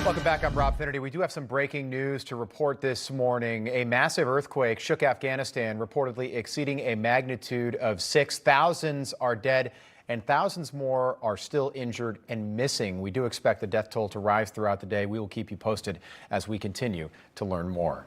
Welcome back. I'm Rob Finnerty. We do have some breaking news to report this morning. A massive earthquake shook Afghanistan, reportedly exceeding a magnitude of 6. Thousands are dead and thousands more are still injured and missing. We do expect the death toll to rise throughout the day. We will keep you posted as we continue to learn more.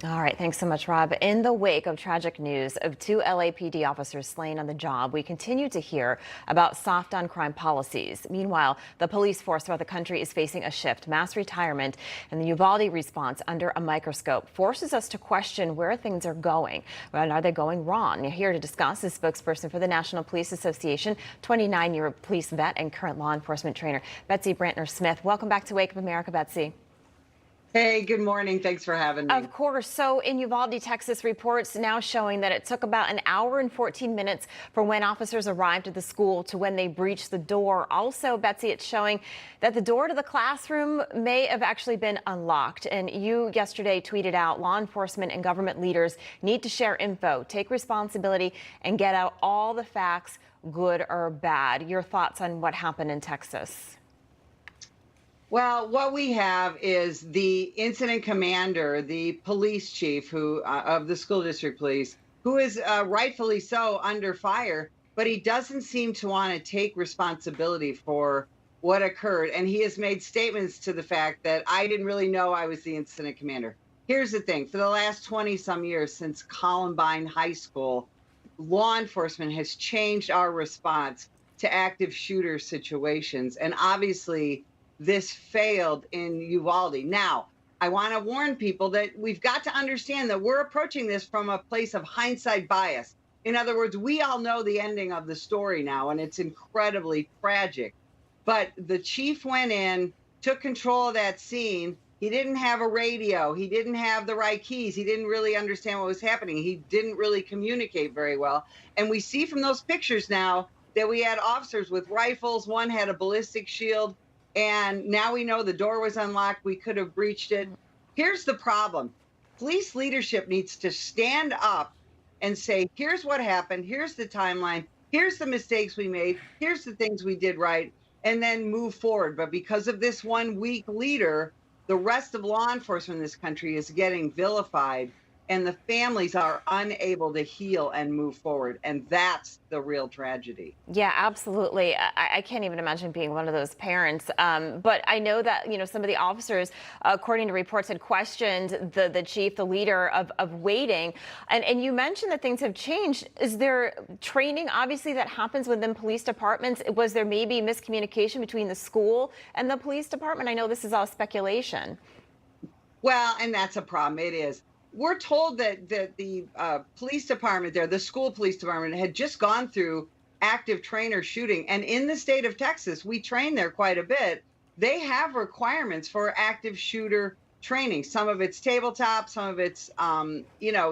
All right, thanks so much, Rob. In the wake of tragic news of 2 LAPD officers slain on the job, we continue to hear about soft on crime policies. Meanwhile, the police force throughout the country is facing a shift. Mass retirement and the Uvalde response under a microscope forces us to question where things are going. And are they going wrong? Here to discuss is spokesperson for the National Police Association, 29-year police vet and current law enforcement trainer, Betsy Brantner Smith. Welcome back to Wake Up America, Betsy. Hey, good morning. Thanks for having me. Of course. So in Uvalde, Texas, reports now showing that it took about an hour and 14 minutes from when officers arrived at the school to when they breached the door. Also, Betsy, it's showing that the door to the classroom may have actually been unlocked. And you yesterday tweeted out law enforcement and government leaders need to share info, take responsibility, and get out all the facts, good or bad. Your thoughts on what happened in Texas? Well, what we have is the incident commander, the police chief who of the school district police, who is rightfully so under fire, but he doesn't seem to want to take responsibility for what occurred. And he has made statements to the fact that I didn't really know I was the incident commander. Here's the thing. For the last 20 some years since Columbine High School, law enforcement has changed our response to active shooter situations. And obviously, this failed in Uvalde. Now, I want to warn people that we've got to understand that we're approaching this from a place of hindsight bias. In other words, we all know the ending of the story now, and it's incredibly tragic. But the chief went in, took control of that scene. He didn't have a radio. He didn't have the right keys. He didn't really understand what was happening. He didn't really communicate very well. And we see from those pictures now that we had officers with rifles. One had a ballistic shield. And now we know the door was unlocked. We could have breached it. Here's the problem. Police leadership needs to stand up and say, here's what happened. Here's the timeline. Here's the mistakes we made. Here's the things we did right. And then move forward. But because of this one weak leader, the rest of law enforcement in this country is getting vilified. And the families are unable to heal and move forward. And that's the real tragedy. Yeah, absolutely. I can't even imagine being one of those parents. But I know that, some of the officers, according to reports, had questioned the chief, the leader of waiting. And you mentioned that things have changed. Is there training, obviously, that happens within police departments? Was there maybe miscommunication between the school and the police department? I know this is all speculation. Well, and that's a problem. It is. We're told that the police department there, the school police department, had just gone through active trainer shooting. And in the state of Texas, we train there quite a bit. They have requirements for active shooter training. Some of it's tabletop, some of it's,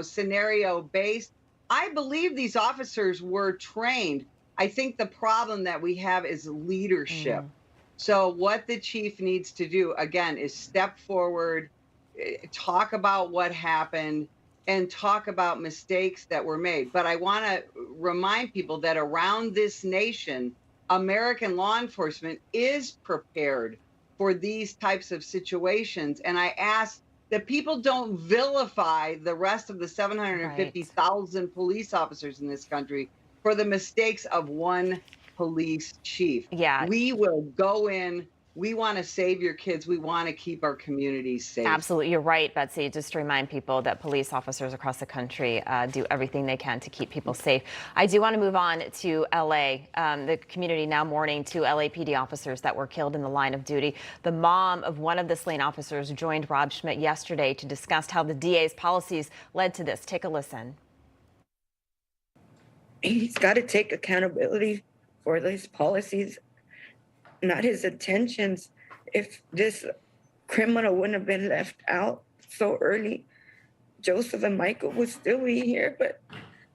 scenario based. I believe these officers were trained. I think the problem that we have is leadership. So what the chief needs to do, again, is step forward, talk about what happened, and talk about mistakes that were made. But I want to remind people that around this nation, American law enforcement is prepared for these types of situations. And I ask that people don't vilify the rest of the 750,000 police officers in this country for the mistakes of one police chief. Yeah. We will go in. We want to save your kids. We want to keep our communities safe. Absolutely. You're right, Betsy. Just to remind people that police officers across the country do everything they can to keep people safe. I do want to move on to L.A. The community now mourning 2 LAPD officers that were killed in the line of duty. The mom of one of the slain officers joined Rob Schmidt yesterday to discuss how the DA's policies led to this. Take a listen. He's got to take accountability for his policies, not his intentions. If this criminal wouldn't have been left out so early, Joseph and Michael would still be here, but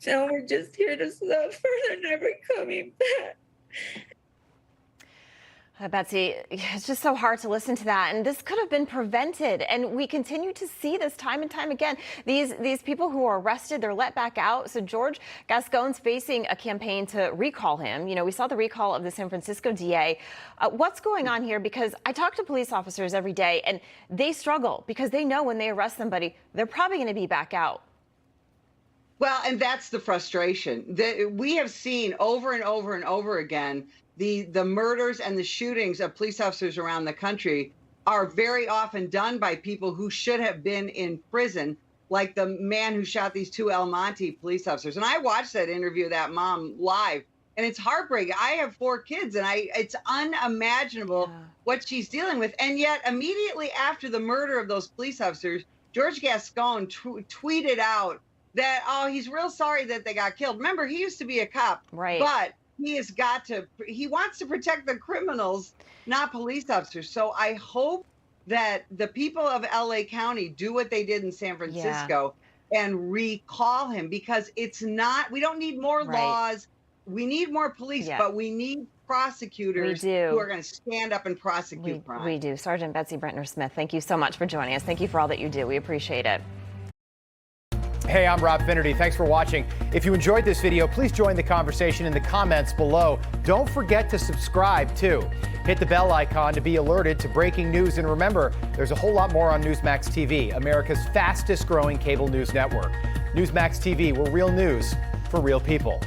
now we're just here to suffer. They're never coming back. Betsy, it's just so hard to listen to that. And this could have been prevented. And we continue to see this time and time again. These people who are arrested, they're let back out. So George Gascon's facing a campaign to recall him. You know, we saw the recall of the San Francisco DA. What's going on here? Because I talk to police officers every day and they struggle because they know when they arrest somebody, they're probably going to be back out. Well, and that's the frustration that we have seen over and over and over again. The murders and the shootings of police officers around the country are very often done by people who should have been in prison, like the man who shot these two El Monte police officers. And I watched that interview of that mom live, and it's heartbreaking. I have 4 kids, and it's unimaginable what she's dealing with. And yet, immediately after the murder of those police officers, George Gascon tweeted out that, oh, he's real sorry that they got killed. Remember, he used to be a cop, right? But he wants to protect the criminals, not police officers. So I hope that the people of LA County do what they did in San Francisco and recall him, because we don't need more laws. We need more police, but we need prosecutors who are going to stand up and prosecute crime. We do. Sergeant Betsy Brantner Smith, thank you so much for joining us. Thank you for all that you do. We appreciate it. Hey, I'm Rob Finnerty. Thanks for watching. If you enjoyed this video, please join the conversation in the comments below. Don't forget to subscribe, too. Hit the bell icon to be alerted to breaking news. And remember, there's a whole lot more on Newsmax TV, America's fastest growing cable news network. Newsmax TV, we're real news for real people.